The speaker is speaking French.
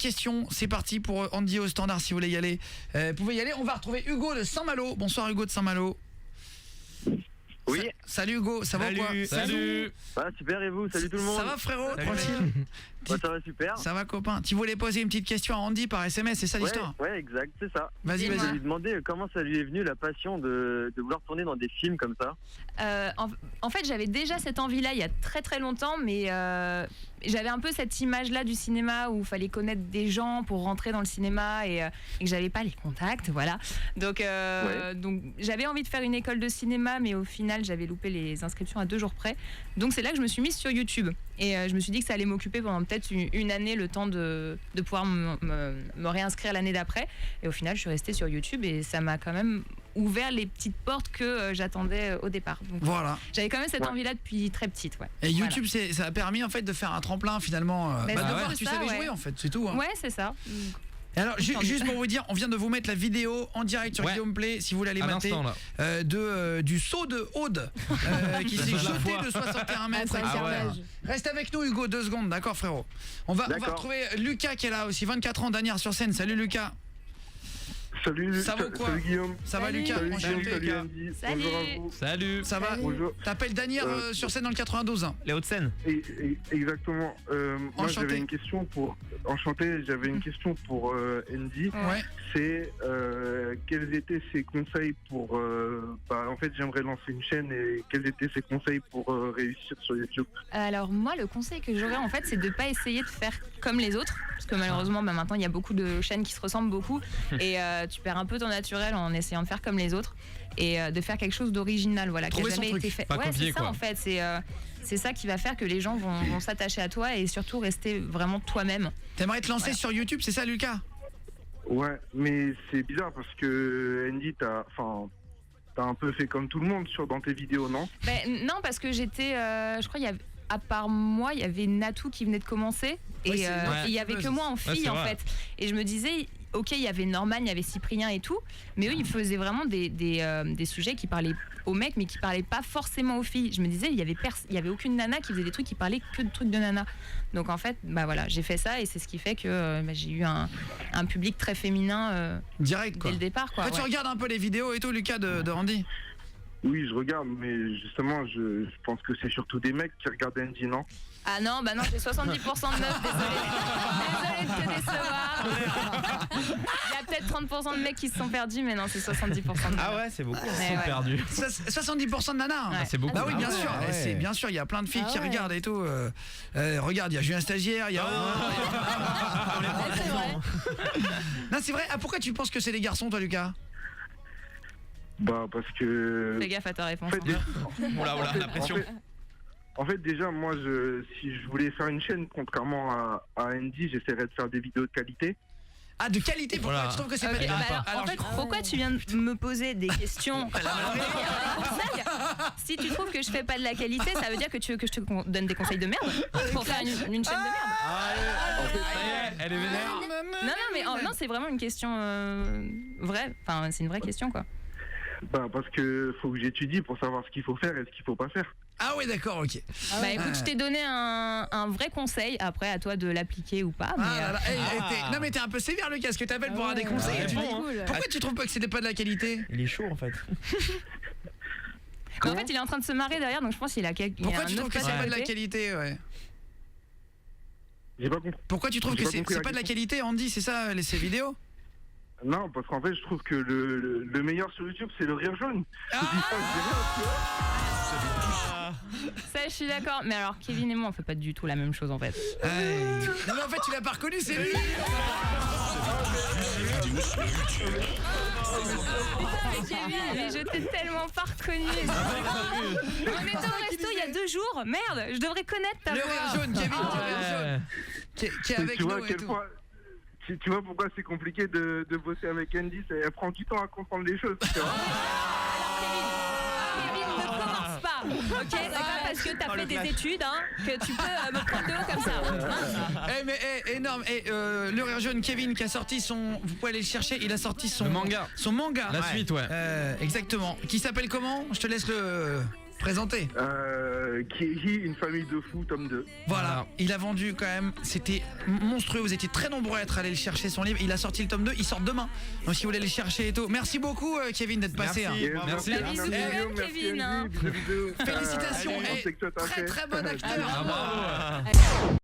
questions. C'est parti pour Andy au standard si vous voulez y aller. Vous pouvez y aller. On va retrouver Hugo de Saint-Malo. Bonsoir Hugo de Saint-Malo. Oui. Salut Hugo, ça va ou quoi? Salut. Ah, super, et vous? Salut tout le monde. Ça va frérot? Salut. Tranquille. Ouais, ça va super. Ça va copain. Tu voulais poser une petite question à Andy par SMS, c'est ça l'histoire? Ouais, exact, c'est ça. Vas-y, Je vas-y. lui demandais comment ça lui est venu la passion de vouloir tourner dans des films comme ça. En fait, j'avais déjà cette envie-là il y a très très longtemps, mais j'avais un peu cette image-là du cinéma où il fallait connaître des gens pour rentrer dans le cinéma et que j'avais pas les contacts, voilà. Donc j'avais envie de faire une école de cinéma, mais au final, j'avais loupé les inscriptions à 2 jours près. Donc c'est là que je me suis mise sur YouTube et je me suis dit que ça allait m'occuper pendant peut-être une année, le temps de pouvoir me réinscrire l'année d'après. Et au final, je suis restée sur YouTube et ça m'a quand même ouvert les petites portes que j'attendais au départ. Donc, Voilà. j'avais quand même cette envie-là depuis très petite, ouais. Et YouTube, ça a permis en fait de faire un tremplin finalement. Mais de c'est voir ça, que tu savais ouais. jouer en fait, c'est tout. Hein. Ouais, c'est ça. Et alors, juste pour vous dire, on vient de vous mettre la vidéo en direct sur Guillaume Play, si vous voulez aller mater, du saut de Aude qui s'est jeté de 61 mètres. Reste avec nous Hugo, 2 secondes, d'accord frérot. On va retrouver Lucas qui est là aussi, 24 ans, d'Anières-sur-Seine. Salut Lucas. Salut, ça va quoi? Salut Guillaume. Ça va Lucas? Salut Guillaume, salut Andy. Salut. Bonjour à vous. Salut. Ça va? Bonjour. T'appelles d'Anières-sur-Seine dans le 92 hein. Les Hauts-de-Seine. Exactement. Moi j'avais une question pour j'avais une question pour Andy. Ouais. C'est quels étaient ses conseils pour en fait j'aimerais lancer une chaîne et quels étaient ses conseils pour réussir sur YouTube? Alors moi, le conseil que j'aurais en fait, c'est de pas essayer de faire comme les autres, parce que malheureusement, maintenant il y a beaucoup de chaînes qui se ressemblent beaucoup et tu perds un peu ton naturel en essayant de faire comme les autres et de faire quelque chose d'original, voilà, qui n'a jamais été fait. Pas copier, c'est ça quoi. en fait, c'est ça qui va faire que les gens vont s'attacher à toi et surtout rester vraiment toi-même. T'aimerais te lancer sur YouTube, c'est ça Lucas? Ouais, mais c'est bizarre parce que Andy, t'as un peu fait comme tout le monde dans tes vidéos, non? Non, parce que j'étais, je crois, à part moi, il y avait Natou qui venait de commencer et il y avait que moi en fille en fait. Et je me disais, ok, il y avait Norman, il y avait Cyprien et tout, mais eux ils faisaient vraiment des sujets qui parlaient aux mecs mais qui parlaient pas forcément aux filles. Je me disais, il y avait aucune nana qui faisait des trucs qui parlaient que de trucs de nana. Donc en fait, voilà, j'ai fait ça et c'est ce qui fait que j'ai eu un public très féminin direct quoi. Dès le départ quoi. Tu regardes un peu les vidéos et tout Lucas de Randy? Oui, je regarde, mais justement, je pense que c'est surtout des mecs qui regardent Andy, non? Ah non, j'ai 70% de meufs, désolé de te décevoir. Il y a peut-être 30% de mecs qui se sont perdus, mais non, c'est 70% de meufs. Ah ouais, c'est beaucoup qui se sont perdus. 70% de nanas. Ouais. C'est beaucoup. Bah oui, bien sûr. C'est bien sûr, il y a plein de filles qui regardent et tout. Regarde, il y a Julien Stagiaire, il y a. C'est vrai. Non, c'est vrai. Ah, pourquoi tu penses que c'est des garçons, toi, Lucas? Parce que. Fais gaffe à ta réponse. Oula, la pression. En fait, déjà, moi, si je voulais faire une chaîne, contrairement à Andy, j'essaierais de faire des vidéos de qualité. Ah, de qualité, pourquoi tu trouves que c'est pas de qualité? En fait, pourquoi tu viens de me poser des questions Si tu trouves que je fais pas de la qualité, ça veut dire que tu veux que je te donne des conseils de merde pour faire une chaîne de merde. Elle est vénère. Non, c'est vraiment une question vraie. Enfin, c'est une vraie question, quoi. Parce que faut que j'étudie pour savoir ce qu'il faut faire et ce qu'il faut pas faire. Ah oui, d'accord, ok. Écoute, je t'ai donné un vrai conseil. Après, à toi de l'appliquer ou pas. Non mais t'es un peu sévère Lucas, ce que t'appelles pour avoir des conseils. Pourquoi tu trouves pas que c'était pas de la qualité? Il est chaud en fait. En fait, il est en train de se marrer derrière, donc je pense qu'il a Pourquoi tu trouves que c'est pas de la qualité? J'ai pas compris. Pourquoi tu trouves que c'est pas de la qualité, Andy? C'est ça, ces vidéos? Non, parce qu'en fait, je trouve que le meilleur sur YouTube, c'est le rire jaune. Ça, je suis d'accord. Mais alors, Kevin et moi, on fait pas du tout la même chose, en fait. Non, mais en fait, tu l'as pas reconnu, c'est lui. Mais je t'ai tellement pas reconnu. On était au resto il y a 2 jours. Merde, je devrais connaître ta voix. Le rire jaune, Kevin, le rire jaune. Qui est avec nous et tout. Tu vois pourquoi c'est compliqué de bosser avec Andy, elle prend du temps à comprendre les choses. Tu vois. Kevin, ne commence pas, ok? C'est pas parce que t'as fait des études que tu peux me prendre de haut comme ça. Énorme. Le rire jaune, Kevin qui a sorti son... Vous pouvez aller le chercher, il a sorti son manga. Son manga. La suite, ouais. Exactement. Qui s'appelle comment? Je te laisse le... Présentez. Kiri, une famille de fous, tome 2. Voilà, il a vendu quand même, c'était monstrueux, vous étiez très nombreux à être allés le chercher son livre, il a sorti le tome 2, il sort demain, donc si vous voulez le chercher et tout. Merci beaucoup Kevin d'être passé. Merci. Bisous, Kevin. Félicitations, très très bon acteur. Bravo.